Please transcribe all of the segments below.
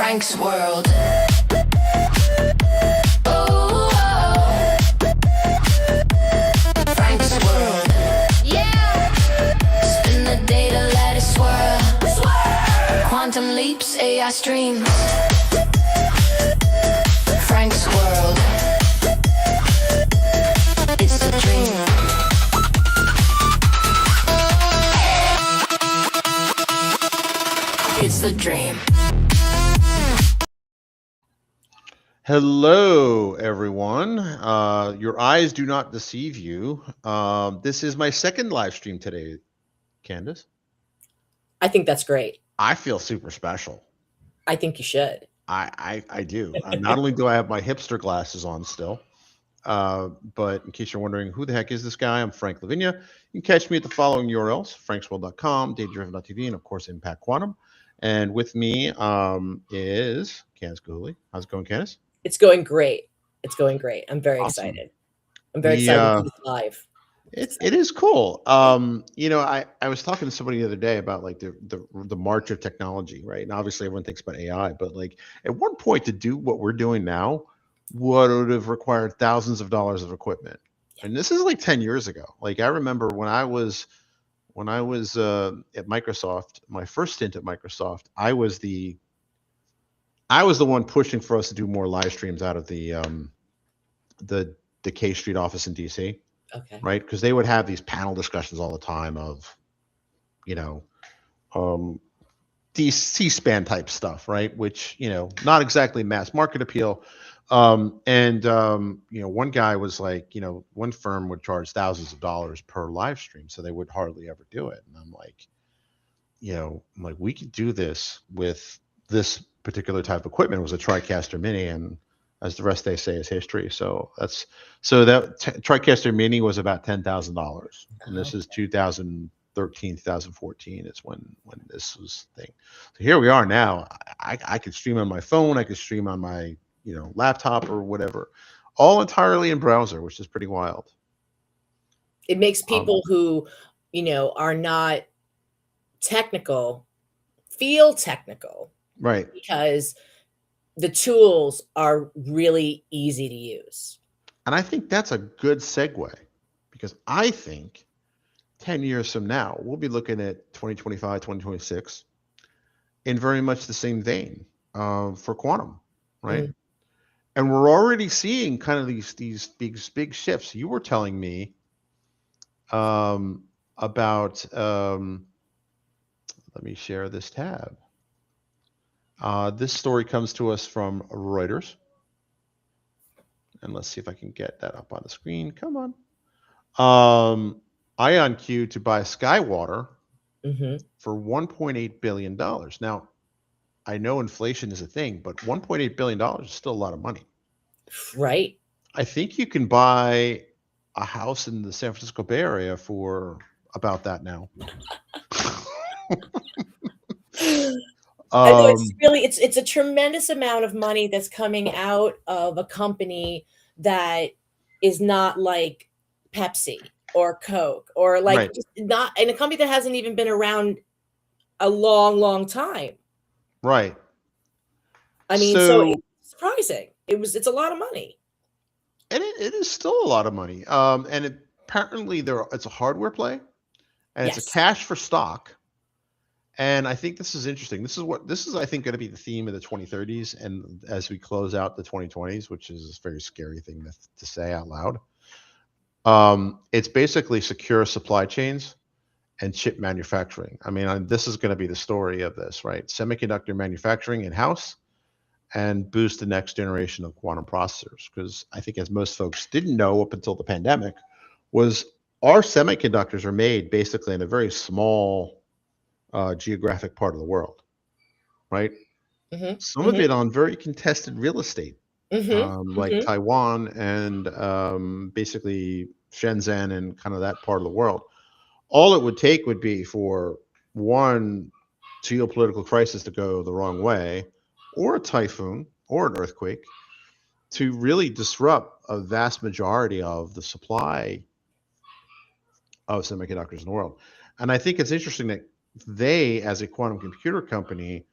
Frank's World. Oh, Frank's World. Yeah. Spin the data, let it swirl. Quantum leaps, AI streams. Frank's World. It's the dream. It's the dream. Hello, everyone. Your eyes do not deceive you. This is my second live stream today, Candace. I think that's great. I feel super special. I think you should. I do. Not only do I have my hipster glasses on still, but in case you're wondering who the heck is this guy, I'm Frank Lavinia. You can catch me at the following URLs: franksworld.com, datadriven.tv, and of course Impact Quantum. And with me is Candace Gooley. How's it going, Candace? It's going great. It's going great. I'm very Awesome. excited. I'm very excited to do this live. It is cool. You know, I was talking to somebody the other day about like the march of technology, right? And obviously everyone thinks about AI, but like at one point to do what we're doing now would have required thousands of dollars of equipment. And this is like 10 years ago. Like I remember when I was at Microsoft, my first stint at Microsoft, I was the one pushing for us to do more live streams out of the K Street office in DC. Okay. Right, because they would have these panel discussions all the time of, you know, these C-SPAN type stuff, right? Which, you know, not exactly mass market appeal. You know, one guy was like, you know, one firm would charge thousands of dollars per live stream, so they would hardly ever do it. And I'm like, you know, we could do this with this particular type of equipment. It was a TriCaster Mini, and as the rest they say is history. So that TriCaster Mini was about $10,000, and this is 2013, 2014 is when this was thing. So here we are now. I could stream on my phone, I could stream on my, you know, laptop or whatever, all entirely in browser, which is pretty wild. It makes people who, you know, are not technical feel technical, right? Because the tools are really easy to use. And I think that's a good segue, because I think 10 years from now, we'll be looking at 2025, 2026 in very much the same vein for quantum, right? Mm. And we're already seeing kind of these big shifts. You were telling me about, let me share this tab. This story comes to us from Reuters. And let's see if I can get that up on the screen. Come on. IonQ to buy SkyWater for $1.8 billion. Now, I know inflation is a thing, but $1.8 billion is still a lot of money. Right. I think you can buy a house in the San Francisco Bay Area for about that now. I know it's a tremendous amount of money that's coming out of a company that is not like Pepsi or Coke or like right. not in a company that hasn't even been around a long time. Right. I mean, so it's surprising. It's a lot of money. And it is still a lot of money. And apparently it's a hardware play, and it's a cash for stock. And I think this is interesting. This is I think going to be the theme of the 2030s, and as we close out the 2020s, which is a very scary thing to say out loud. It's basically secure supply chains and chip manufacturing. I mean, this is going to be the story of this, right? Semiconductor manufacturing in-house, and boost the next generation of quantum processors. Because I think, as most folks didn't know up until the pandemic, was our semiconductors are made basically in a very small geographic part of the world, right? Some of it on very contested real estate, like Taiwan and basically Shenzhen and kind of that part of the world. All it would take would be for one geopolitical crisis to go the wrong way, or a typhoon or an earthquake, to really disrupt a vast majority of the supply of semiconductors in the world. And I think it's interesting that they, as a quantum computer company,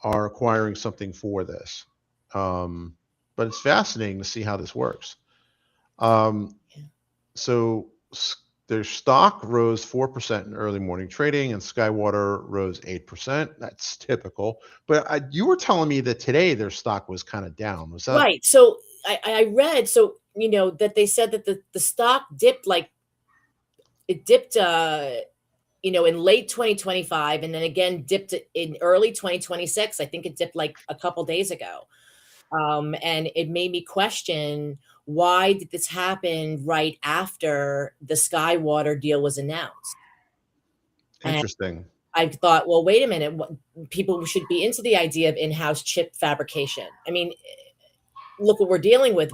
are acquiring something for this. But it's fascinating to see how this works. Um, so their stock rose 4% in early morning trading, and Skywater rose 8%. That's typical. But you were telling me that today their stock was kind of down. Was that Right. So I read, so that they said that the stock dipped, like it dipped in late 2025, and then again dipped in early 2026. I think it dipped like a couple days ago. And it made me question, why did this happen right after the Skywater deal was announced? And interesting? I thought, well, wait a minute, people should be into the idea of in-house chip fabrication. I mean, look what we're dealing with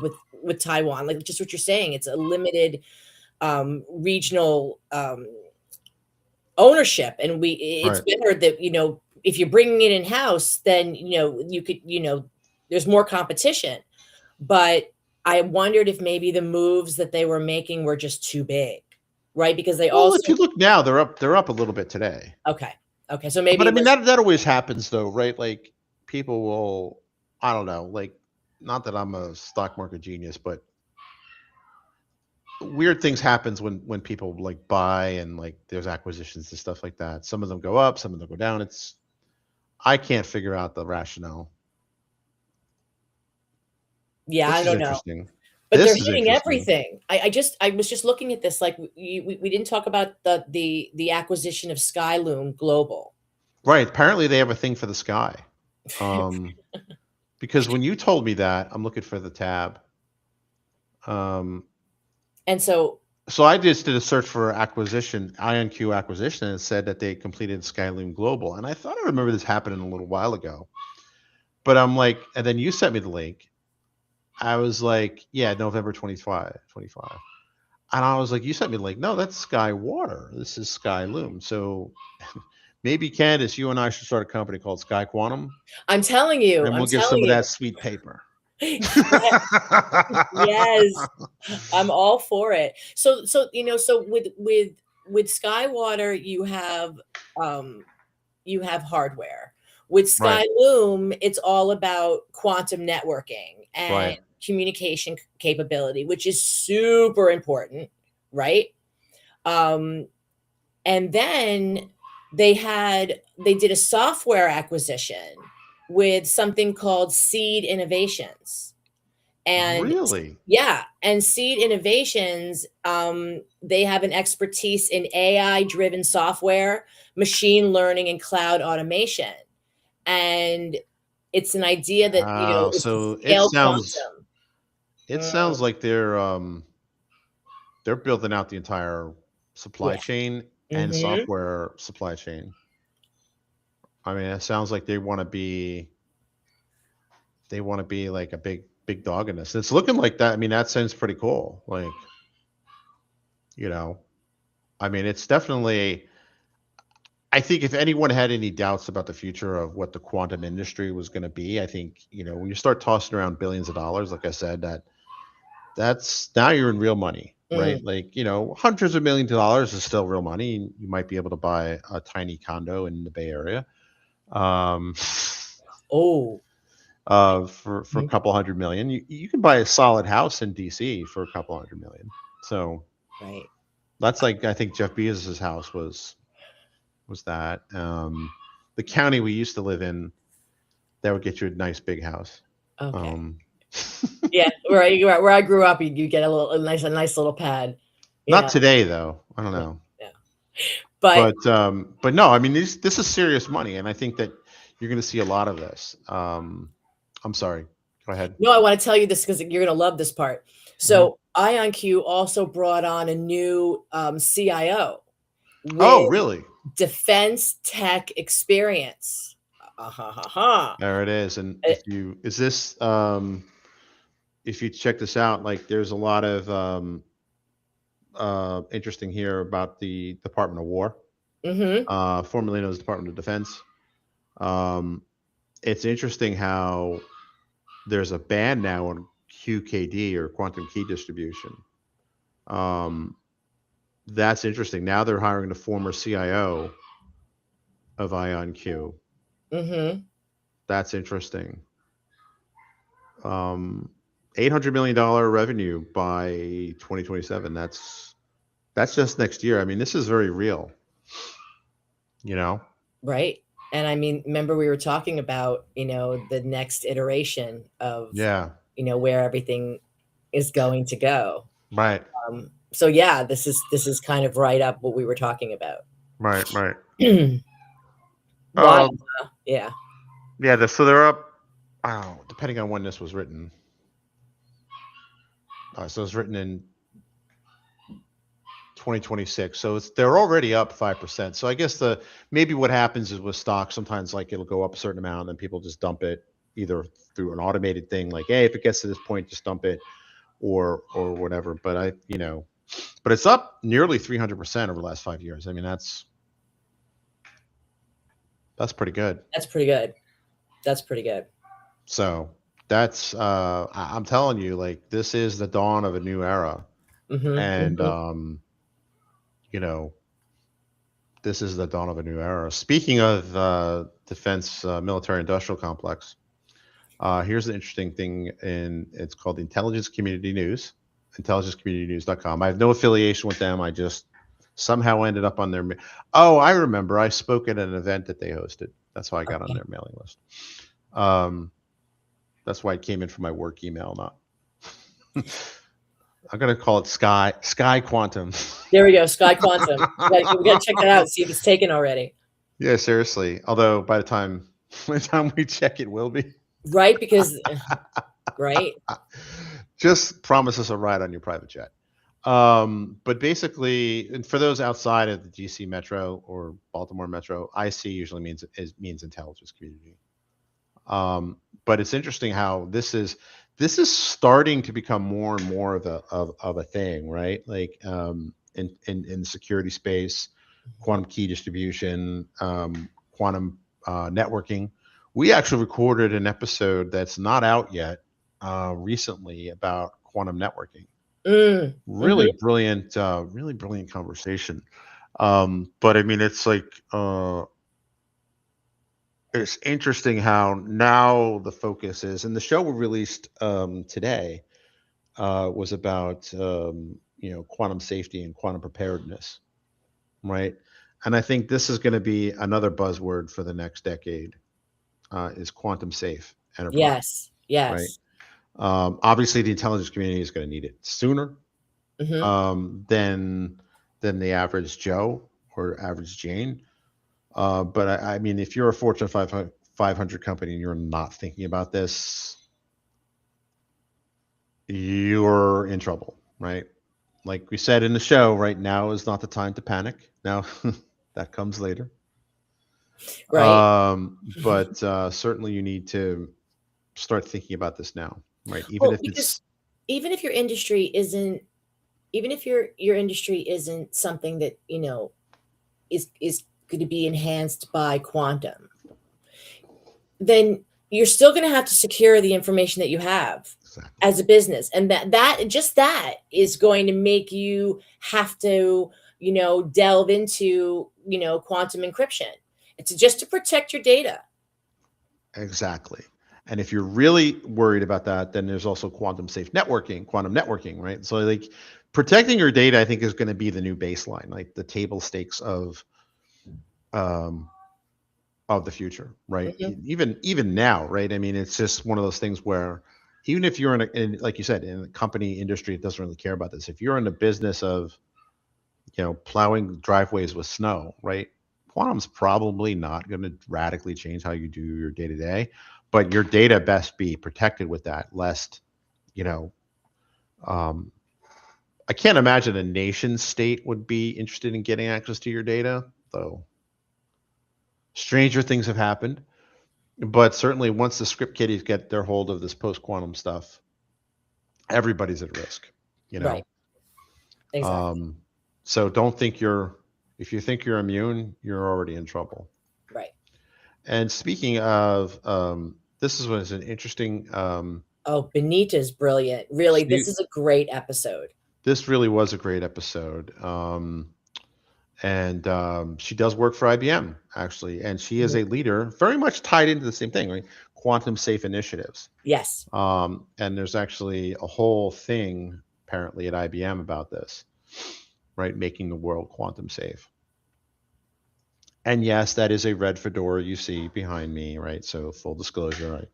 Taiwan. Like just what you're saying, it's a limited regional ownership, and it's Right. better that if you're bringing it in-house, then you could there's more competition. But I wondered if maybe the moves that they were making were just too big, right? Because they Well, also if you look now, they're up. They're up a little bit today. okay, so maybe But I it mean, was that always happens, though, right? Like people will. I don't know. Like, not that I'm a stock market genius, but weird things happens when people like buy and like there's acquisitions and stuff like that. Some of them go up, some of them go down. I can't figure out the rationale. yeah, This I is don't know. interesting. But they're This is hitting interesting. everything. I was just looking at this, like we didn't talk about the acquisition of Skyloom Global. Right. Apparently, they have a thing for the sky. Because when you told me that, I'm looking for the tab. And so So I just did a search for acquisition, IonQ acquisition, and it said that they completed Skyloom Global. And I thought I remember this happening a little while ago. But I'm like, and then you sent me the link. I was like, yeah, November 25. And I was like, you sent me the link. No, that's Skywater. This is Skyloom. So maybe, Candace, you and I should start a company called Sky Quantum, I'm telling you, and we'll give some of that sweet paper. Yes, I'm all for it. So with Skywater, you have hardware. With Right. Skyloom, it's all about quantum networking and Right. communication capability, which is super important, right? And then they did a software acquisition with something called Seed Innovations. And Really? yeah, and Seed Innovations, they have an expertise in AI-driven software, machine learning, and cloud automation. And it's an idea that Wow. is to So scale quantum. it sounds like they're building out the entire supply Yeah. chain and Mhm. software supply chain. I mean, it sounds like they want to be like a big dog in this. It's looking like that. I mean, that sounds pretty cool. Like, I mean, it's definitely. I think if anyone had any doubts about the future of what the quantum industry was going to be, I think when you start tossing around billions of dollars, like I said, that's now you're in real money, right? Mhm. Like hundreds of millions of dollars is still real money. You might be able to buy a tiny condo in the Bay Area, Oh, for a couple $100 million. You can buy a solid house in DC for a couple $100 million. So right. that's like, I think Jeff Bezos's house was that. The county we used to live in, that would get you a nice big house. Okay. Yeah, where I grew up, you get a nice little pad. Not today though. I don't Yeah. know. Yeah. But no, I mean this is serious money, and I think that you're going to see a lot of this. I'm sorry. Go ahead. No, I want to tell you this because you're going to love this part. So IonQ also brought on a new CIO Oh, with really? defense tech experience. There it is. And if you check this out, like there's a lot of interesting here about the Department of War, formerly known as Department of Defense. It's interesting how there's a ban now on QKD, or quantum key distribution. That's interesting. Now they're hiring the former CIO of IonQ. That's interesting. $800 million revenue by 2027. That's just next year. I mean, this is very real. You know? Right. And I mean, remember we were talking about, the next iteration of, Yeah. where everything is going to go. Right. So yeah, this is kind of right up what we were talking about. Right. Wow. Yeah. Yeah. So they're up. Oh, depending on when this was written. So it's written in 2026. So they're already up 5%. So I guess maybe what happens is with stock, sometimes like it'll go up a certain amount and then people just dump it either through an automated thing like, hey, if it gets to this point, just dump it or whatever. But but it's up nearly 300% over the last 5 years. I mean, that's pretty good. That's pretty good. So that's I'm telling you, like, this is the dawn of a new era. And this is the dawn of a new era. Speaking of defense military industrial complex, here's the interesting thing, it's called the Intelligence Community News, intelligencecommunitynews.com. I have no affiliation with them. I just somehow ended up on their. Oh, I remember. I spoke at an event that they hosted. That's how I got on their mailing list. That's why it came in from my work email, not. I'm gonna call it Sky Quantum. There we go, Sky Quantum. We gotta check that out, see if it's taken already. Yeah, seriously. Although by the time we check, it will be. Right, because right. Just promise us a ride on your private jet. But basically, and for those outside of the DC Metro or Baltimore Metro, IC usually means intelligence community. But it's interesting how this is starting to become more and more of a thing, right? Like in the security space, quantum key distribution, quantum networking. We actually recorded an episode that's not out yet recently about quantum networking. Really brilliant conversation. But I mean, it's like it's interesting how now the focus is, and the show we released today was about quantum safety and quantum preparedness, right? And I think this is going to be another buzzword for the next decade, is quantum safe enterprise. Yes. Right. Obviously, the intelligence community is going to need it sooner than the average Joe or average Jane. But I mean, if you're a Fortune 500 company and you're not thinking about this, you're in trouble, right? Like we said in the show, right now is not the time to panic. Now, that comes later. Right. But certainly you need to start thinking about this now, right? Even if your industry isn't something that is going to be enhanced by quantum, then you're still going to have to secure the information that you have as a business, and that is going to make you have to delve into quantum encryption. It's just to protect your data. Exactly. And if you're really worried about that, then there's also quantum networking, right? So like protecting your data, I think, is going to be the new baseline, like the table stakes of the future, right? Even now, right? I mean, it's just one of those things where even if you're like you said, in the company industry, it doesn't really care about this. If you're in the business of, plowing driveways with snow, right? Quantum's probably not going to radically change how you do your day to day, but your data best be protected with that, lest, I can't imagine a nation state would be interested in getting access to your data, though. Stranger things have happened, but certainly once the script kiddies get their hold of this post-quantum stuff, everybody's at risk, Right. Exactly. So if you think you're immune, you're already in trouble. Right. And speaking of, this was an interesting. Benita's brilliant. Really, this is a great episode. This really was a great episode. and she does work for IBM actually, and she is a leader, very much tied into the same thing, right? Quantum safe initiatives. Yes. And there's actually a whole thing apparently at IBM about this, right? Making the world quantum safe. And yes, that is a red fedora you see behind me, right? So full disclosure,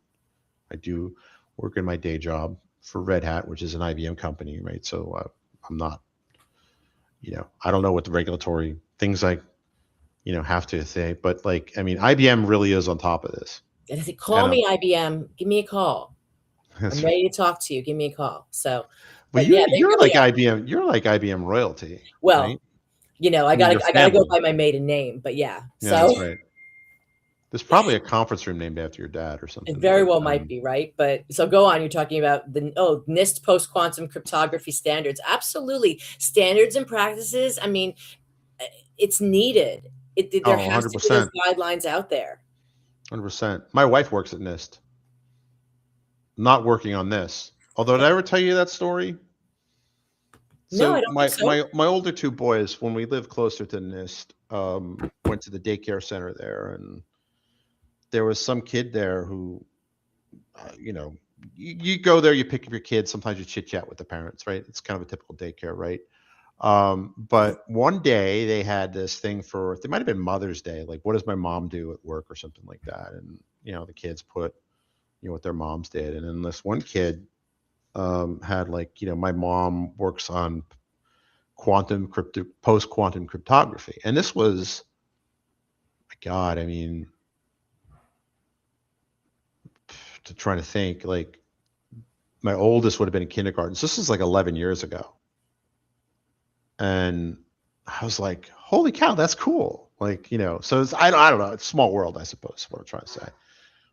I do work in my day job for Red Hat, which is an IBM company, right? So I'm not, I don't know what the regulatory things I, have to say, but like, I mean, IBM really is on top of this. And I said, call me IBM. Give me a call. I'm ready to talk to you. Give me a call. So, but you're really like IBM. You're like IBM royalty. Well, right? I gotta go by my maiden name, but yeah. So that's right. There's probably a conference room named after your dad or something. It very well might be, right? But so go on. You're talking about the NIST post-quantum cryptography standards. Absolutely. Standards and practices. I mean, it's needed. There has to be those guidelines out there. 100%. My wife works at NIST. Not working on this. Although, did I ever tell you that story? No, I don't think so. My older two boys, when we lived closer to NIST, went to the daycare center there, and there was some kid there who, you go there, you pick up your kids. Sometimes you chit chat with the parents, right? It's kind of a typical daycare, right? But one day they had this thing it might have been Mother's Day. Like, what does my mom do at work or something like that? And, the kids put, what their moms did. And then this one kid had like, my mom works on post-quantum cryptography. And this was, my God, I mean, trying to think, like, my oldest would have been in kindergarten. So this is like 11 years ago. And I was like, holy cow, that's cool. Like, so it's, I don't know. It's a small world, I suppose, is what I'm trying to say.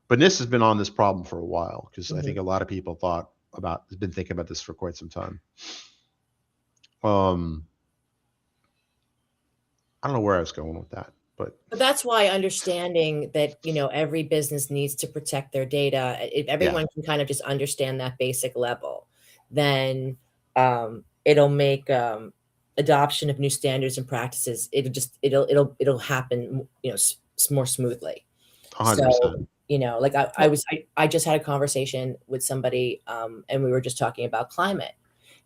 But NIST has been on this problem for a while because I think a lot of people have been thinking about this for quite some time. I don't know where I was going with that, but that's why understanding that, every business needs to protect their data. If everyone can kind of just understand that basic level, then it'll make adoption of new standards and practices. It'll happen, more smoothly. 100%. So, like I just had a conversation with somebody, and we were just talking about climate.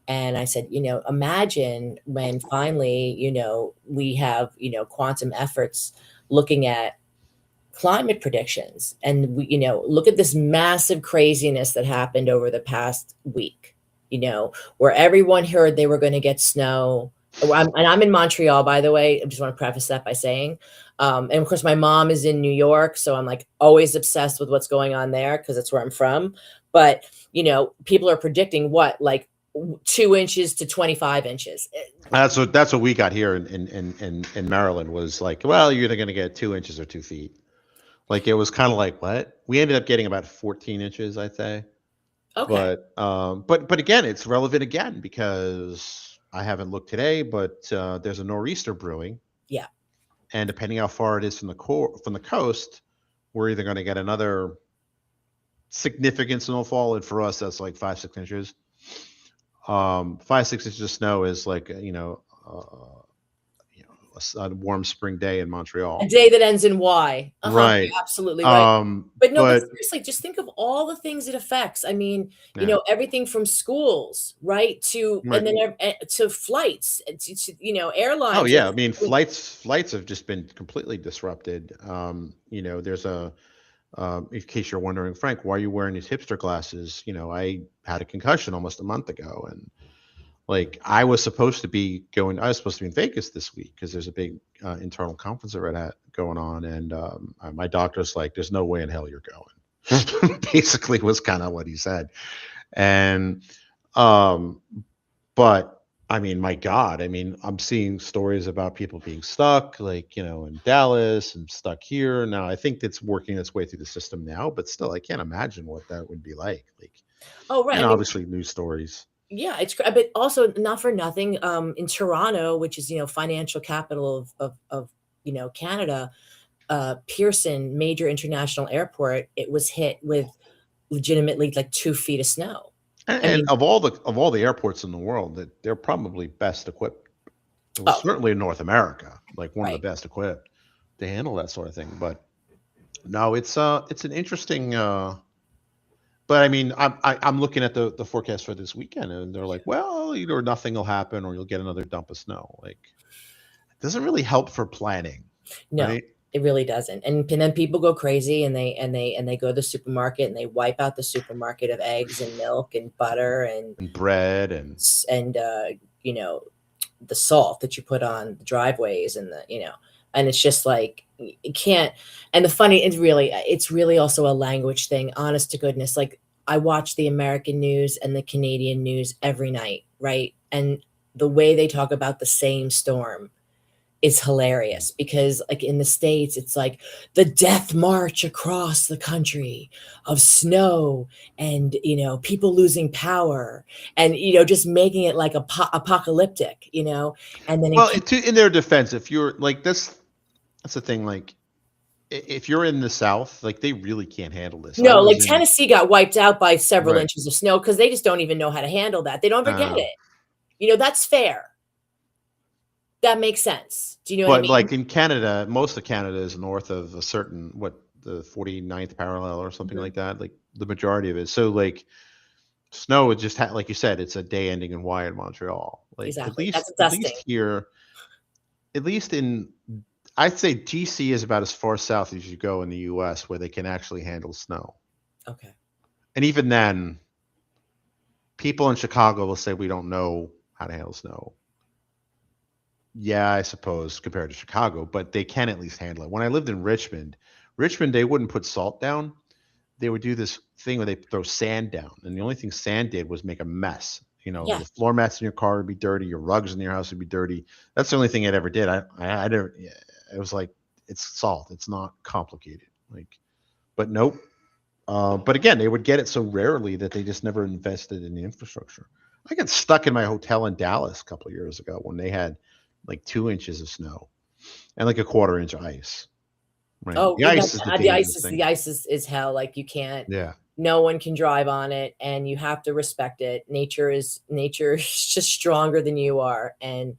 And I said, imagine when finally, we have, quantum efforts looking at climate predictions. And we, look at this massive craziness that happened over the past week, where everyone heard they were going to get snow. And I'm in Montreal, by the way. I just want to preface that by saying, and of course, my mom is in New York. So I'm like always obsessed with what's going on there because that's where I'm from. But, people are predicting like 2 inches to 25 inches. That's what we got here in Maryland was like, well, you're either going to get 2 inches or 2 feet. Like, it was kind of like, what? We ended up getting about 14 inches, I'd say. Okay. But again, it's relevant again because I haven't looked today, but there's a nor'easter brewing. Yeah. And depending how far it is from the coast, we're either going to get another significant snowfall, and for us, that's like 5-6 inches. 5-6 inches of snow is like a warm spring day in Montreal. A day that ends in Y. Right. Absolutely right. But seriously, just think of all the things it affects. I mean, everything from schools, right, to and then to flights, to airlines. Oh yeah, I mean, flights have just been completely disrupted. There's in case you're wondering, Frank, why are you wearing these hipster glasses? I had a concussion almost a month ago, and like I was supposed to be in Vegas this week because there's a big internal conference at Red Hat going on, and my doctor's like, "There's no way in hell you're going." Basically, was kind of what he said, and but. I mean, my God, I'm seeing stories about people being stuck, like, in Dallas and stuck here. Now, I think it's working its way through the system now, but still, I can't imagine what that would be like. Oh, right. And obviously news stories. Yeah, it's great. But also not for nothing, in Toronto, which is, financial capital of Canada, Pearson, major international airport, it was hit with legitimately like 2 feet of snow. And of all the airports in the world, that they're probably best equipped Well, Oh, certainly in North America, like one of right. the best equipped to handle that sort of thing. But no, it's an interesting. But I mean, I'm looking at the forecast for this weekend, and they're like, well, either nothing will happen, or you'll get another dump of snow. Like, it doesn't really help for planning, No, right? it really doesn't. And then people go crazy and they go to the supermarket and they wipe out the supermarket of eggs and milk and butter And bread and and you know, the salt that you put on the driveways and and it's just like you can't. And the funny, it's really also a language thing, honest to goodness. Like, I watch the American news and the Canadian news every night, right? And the way they talk about the same storm is hilarious, because like in the States it's like the death march across the country of snow and people losing power and just making it like apocalyptic, and then well, in their defense, if you're like this, that's the thing. Like, if you're in the South, like they really can't handle this. I no, like was in Tennessee got wiped out by several right. inches of snow because they just don't even know how to handle that. They don't ever get Uh, it. That's fair. That makes sense. Do you know what I but mean? like in Canada, most of Canada is north of a certain the 49th parallel or something Mhm. like that. Like the majority of it. So like snow would just like you said, it's a day ending in Y in Montreal. Like Exactly. That's at dusting. least here, at least in I'd say GC is about as far south as you go in the US where they can actually handle snow. Okay. And even then, people in Chicago will say we don't know how to handle snow. Yeah, I suppose compared to Chicago, but they can at least handle it. When I lived in Richmond, they wouldn't put salt down. They would do this thing where they throw sand down, and the only thing sand did was make a mess. Yeah. The floor mats in your car would be dirty, your rugs in your house would be dirty. That's the only thing it ever did. I don't. Yeah, it was like it's salt. It's not complicated. Like, but nope. But again, they would get it so rarely that they just never invested in the infrastructure. I got stuck in my hotel in Dallas a couple of years ago when they had like 2 inches of snow and like a quarter inch of ice. Right. Oh, The ice is the dangerous the thing. ice is hell. Like, you can't. Yeah. No one can drive on it, and you have to respect it. Nature is just stronger than you are, and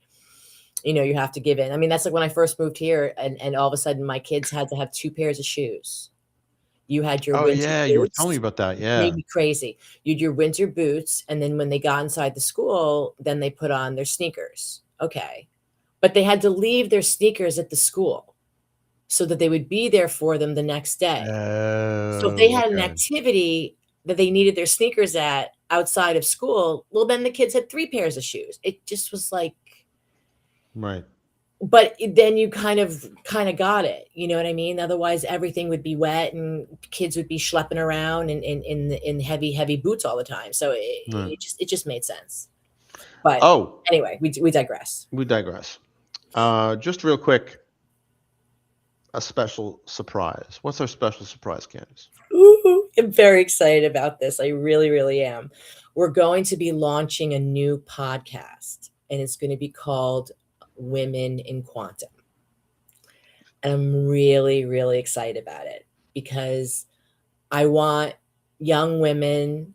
you have to give in. I mean, that's like when I first moved here, and all of a sudden my kids had to have two pairs of shoes. You had your Oh winter yeah, you were telling me boots. about that. Made Yeah. me crazy. You had your winter boots, and then when they got inside the school, then they put on their sneakers. Okay, but they had to leave their sneakers at the school so that they would be there for them the next day. So if they Oh, had an okay. activity that they needed their sneakers at outside of school, well, then the kids had 3 pairs of shoes. It just was like, Right. but then you kind of got it. You know what I mean? Otherwise, everything would be wet and kids would be schlepping around in heavy boots all the time. So Right. it just made sense. But Oh, anyway, we digress. we digress. Just real quick, a special surprise. What's our special surprise, Candace? Ooh, I'm very excited about this. I really, really am. We're going to be launching a new podcast, and it's going to be called Women in Quantum. And I'm really, really excited about it because I want young women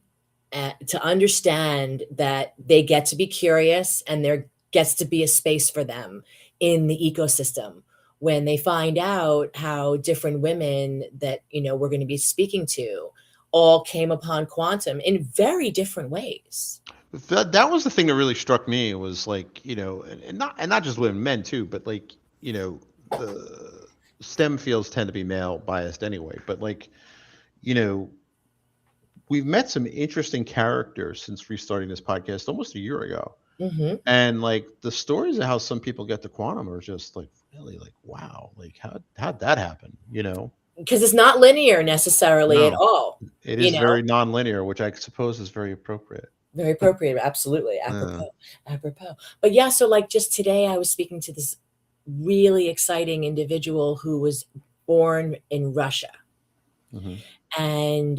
to understand that they get to be curious and there gets to be a space for them in the ecosystem when they find out how different women that we're going to be speaking to all came upon quantum in very different ways. That was the thing that really struck me was like, and not just women, men too, but like, the STEM fields tend to be male biased anyway, but like, you know, we've met some interesting characters since restarting this podcast almost a year ago. Hmm. And like the stories of how some people get to quantum are just like really like, wow, like how'd that happen? Because it's not linear necessarily at No, all. it you is know very nonlinear, which I suppose is very appropriate. Very appropriate, absolutely, Uh, apropos. But yeah, so like just today, I was speaking to this really exciting individual who was born in Russia, mhm. and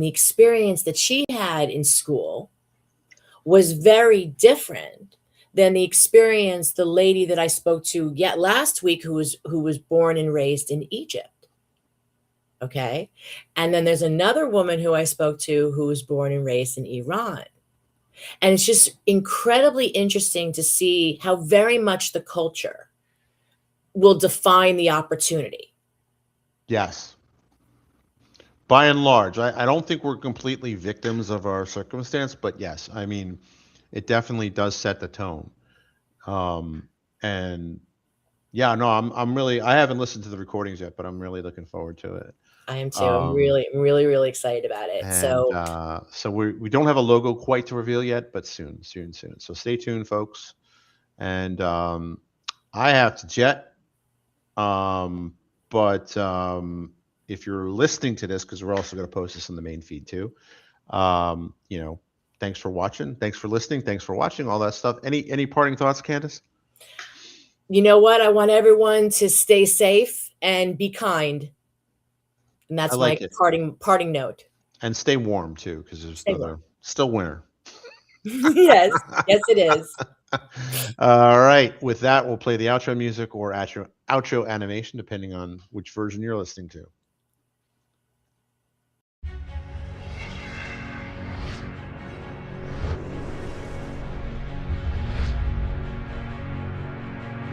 the experience that she had in school was very different than the experience the lady that I spoke to yet last week, who was born and raised in Egypt. Okay, and then there's another woman who I spoke to who was born and raised in Iran. And it's just incredibly interesting to see how very much the culture will define the opportunity. Yes. By and large, I don't think we're completely victims of our circumstance, but yes, I mean, it definitely does set the tone. And yeah, no, I'm really, I haven't listened to the recordings yet, but I'm really looking forward to it. I am too. I'm really excited about it. And So so we don't have a logo quite to reveal yet, but soon. So stay tuned, folks. And I have to jet. But if you're listening to this, because we're also going to post this in the main feed too, you know, thanks for watching. Thanks for listening. Thanks for watching all that stuff. Any parting thoughts, Candace? you know what? I want everyone to stay safe and be kind. And that's I like my it. parting note. And stay warm too, because there's still winter. Yes, yes, it is. All right. With that, we'll play the outro music or outro animation, depending on which version you're listening to.